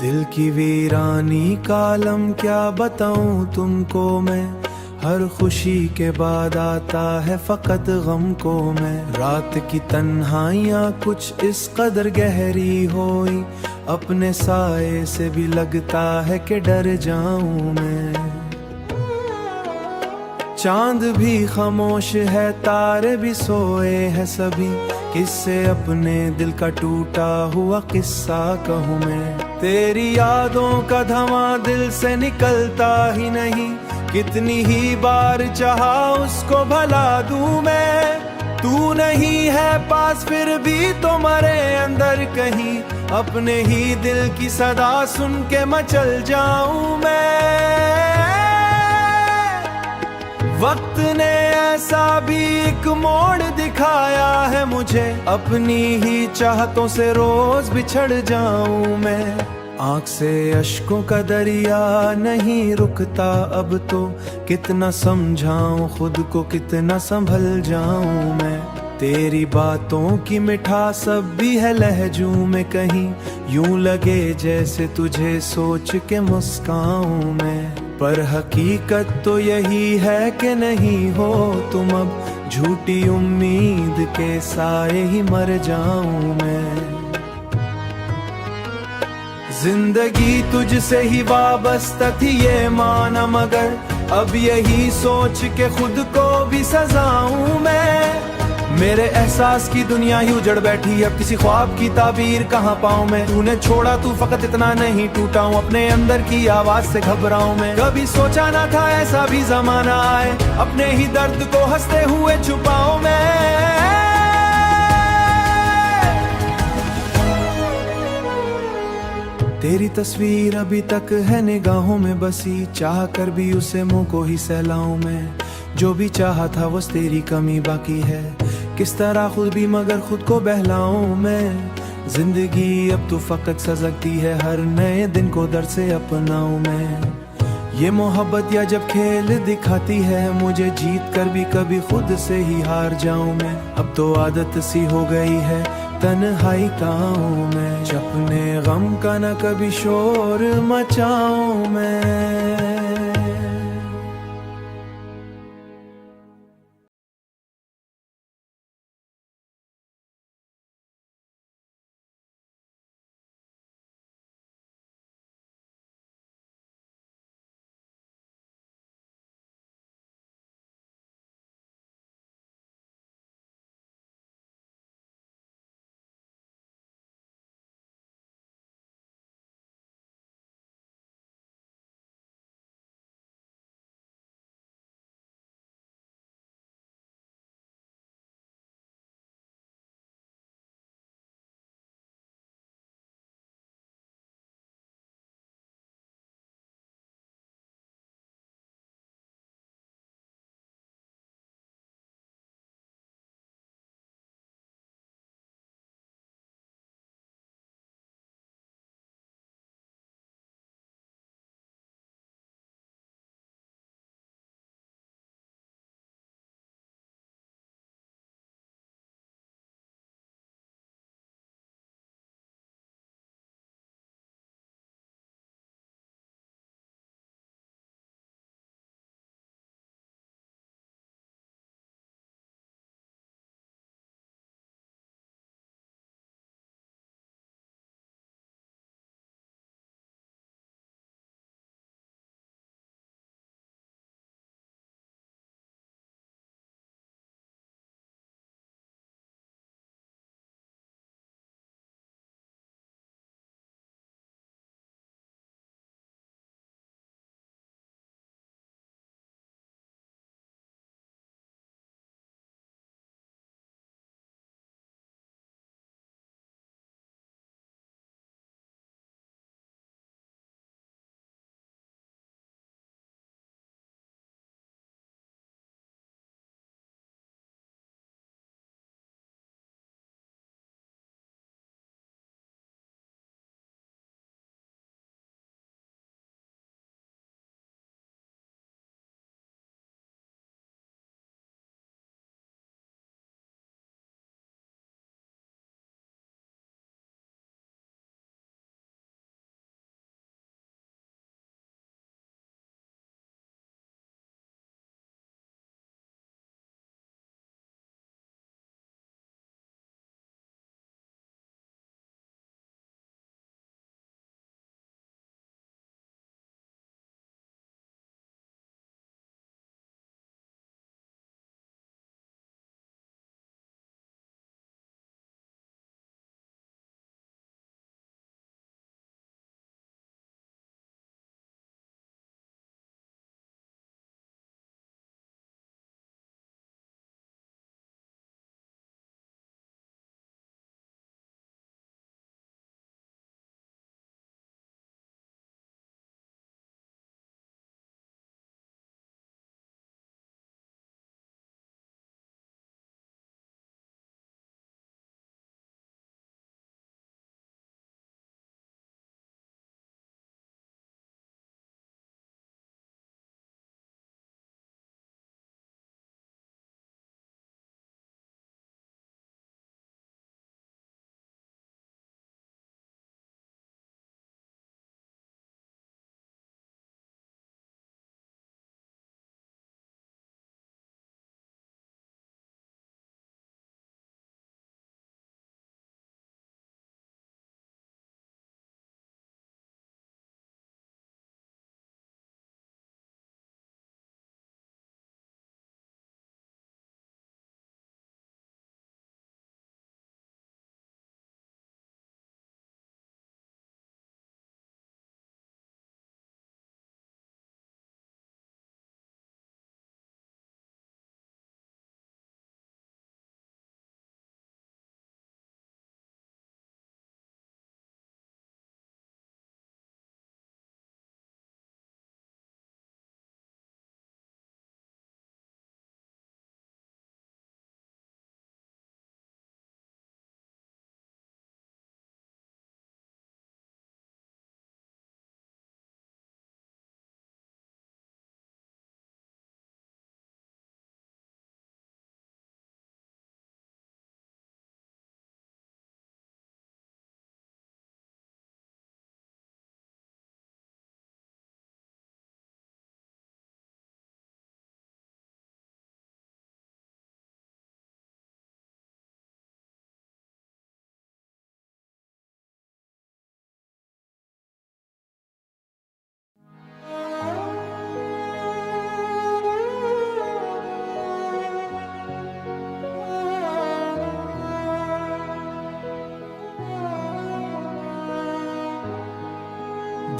दिल की वीरानी कालम क्या बताऊं तुमको मैं। हर खुशी के बाद आता है फकत गम को मैं। रात की तन्हाइयाँ कुछ इस कदर गहरी होई, अपने साए से भी लगता है कि डर जाऊं मैं। चांद भी खामोश है, तारे भी सोए हैं सभी, किससे अपने दिल का टूटा हुआ किस्सा कहूँ मैं। तेरी यादों का धवां दिल से निकलता ही नहीं, कितनी ही बार चाहा उसको भला दूं मैं। तू नहीं है पास फिर भी तो मरे अंदर कहीं, अपने ही दिल की सदा सुन के मचल जाऊं मैं। वक्त ने ऐसा भी एक मोड़ दिखाया है मुझे, अपनी ही चाहतों से रोज बिछड़ जाऊं मैं। आंख से अश्कों का दरिया नहीं रुकता अब तो, कितना समझाऊं खुद को कितना संभल जाऊं मैं। तेरी बातों की मिठास अब भी है लहजों में कहीं, यूं लगे जैसे तुझे सोच के मुस्काऊं मैं। पर हकीकत तो यही है कि नहीं हो तुम अब, झूठी उम्मीद के साए ही मर जाऊं मैं। जिंदगी तुझसे ही वाबस्ता थी ये माना, मगर अब यही सोच के खुद को भी सजाऊं मैं। मेरे एहसास की दुनिया ही उजड़ बैठी, अब किसी ख्वाब की ताबीर कहाँ पाऊं मैं। तूने छोड़ा तू फकत इतना नहीं टूटा हूँ, अपने अंदर की आवाज से घबराऊं मैं। कभी सोचा ना था ऐसा भी जमाना आए, अपने ही दर्द को हंसते हुए छुपाऊं मैं। तेरी तस्वीर अभी तक है निगाहों में बसी, चाह कर भी उसे मुंह को ही सहलाऊं मैं। जो भी चाहा था बस तेरी कमी बाकी है, किस तरह खुद भी मगर खुद को बहलाऊं मैं। जिंदगी अब तो फकत सजगती है, हर नए दिन को दर से अपनाऊं मैं। ये मोहब्बत या जब खेल दिखाती है मुझे, जीत कर भी कभी खुद से ही हार जाऊं मैं। अब तो आदत सी हो गई है तन्हाई का हूँ मैं, अपने गम का न कभी शोर मचाऊं मैं।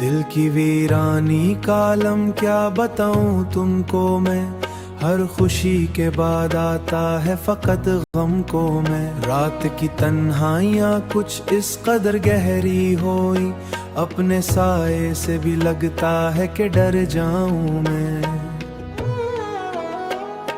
दिल की वीरानी कालम क्या बताऊं तुमको मैं, हर खुशी के बाद आता है फकत गम को मैं। रात की तन्हाइयाँ कुछ इस कदर गहरी होई, अपने साए से भी लगता है कि डर जाऊं मैं।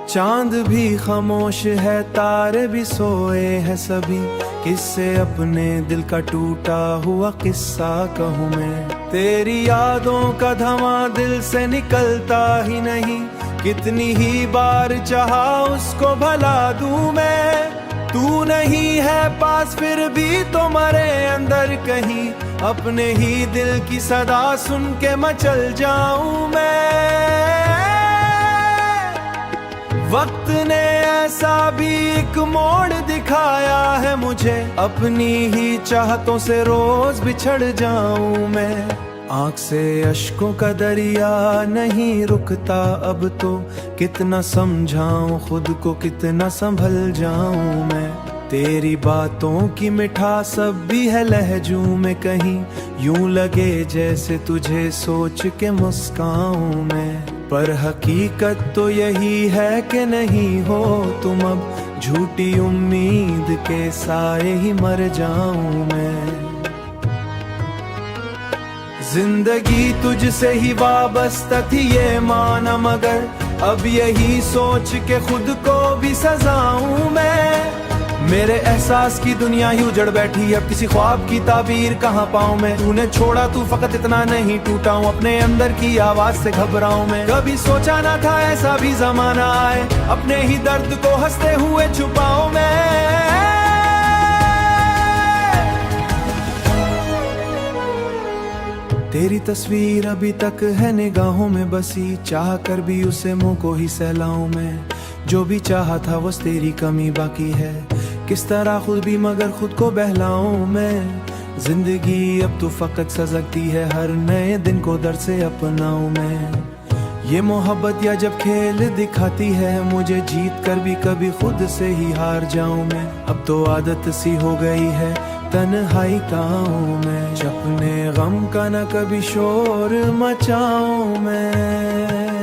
चांद भी खामोश है, तारे भी सोए हैं सभी, किससे अपने दिल का टूटा हुआ किस्सा कहूँ मैं। तेरी यादों का धमा दिल से निकलता ही नहीं, कितनी ही बार चाहा उसको भला दूं मैं। तू नहीं है पास फिर भी तो मरे अंदर कहीं, अपने ही दिल की सदा सुन के मचल जाऊं मैं। वक्त ने ऐसा भी एक मोड़ दिखाया है मुझे, अपनी ही चाहतों से रोज बिछड़ जाऊं मैं। आंख से अश्कों का दरिया नहीं रुकता अब तो, कितना समझाऊं खुद को कितना संभल जाऊं मैं। तेरी बातों की मिठास अब भी है लहजों में कहीं, यूं लगे जैसे तुझे सोच के मुस्काऊं मैं। पर हकीकत तो यही है कि नहीं हो तुम अब, झूठी उम्मीद के साए ही मर जाऊं मैं। जिंदगी तुझसे ही वाबस्ता थी ये माना, मगर अब यही सोच के खुद को भी सजाऊं मैं। मेरे एहसास की दुनिया ही उजड़ बैठी, अब किसी ख्वाब की ताबीर कहाँ पाऊं मैं। तूने छोड़ा तू फकत इतना नहीं टूटा हूँ, अपने अंदर की आवाज से घबराऊं मैं। कभी सोचा ना था ऐसा भी जमाना आए, अपने ही दर्द को हंसते हुए छुपाऊं मैं। तेरी तस्वीर अभी तक है निगाहों में बसी, चाह कर भी उसे मुंह को ही सहलाऊं मैं। जो भी चाहा था बस तेरी कमी बाकी है, किस तरह खुद भी मगर खुद को बहलाऊं मैं। जिंदगी अब तो फकत सजगती है, हर नए दिन को दर्द से अपनाऊं मैं। ये मोहब्बत या जब खेल दिखाती है मुझे, जीत कर भी कभी खुद से ही हार जाऊं मैं। अब तो आदत सी हो गई है तन्हाई का हूँ मैं, अपने गम का न कभी शोर मचाऊं मैं।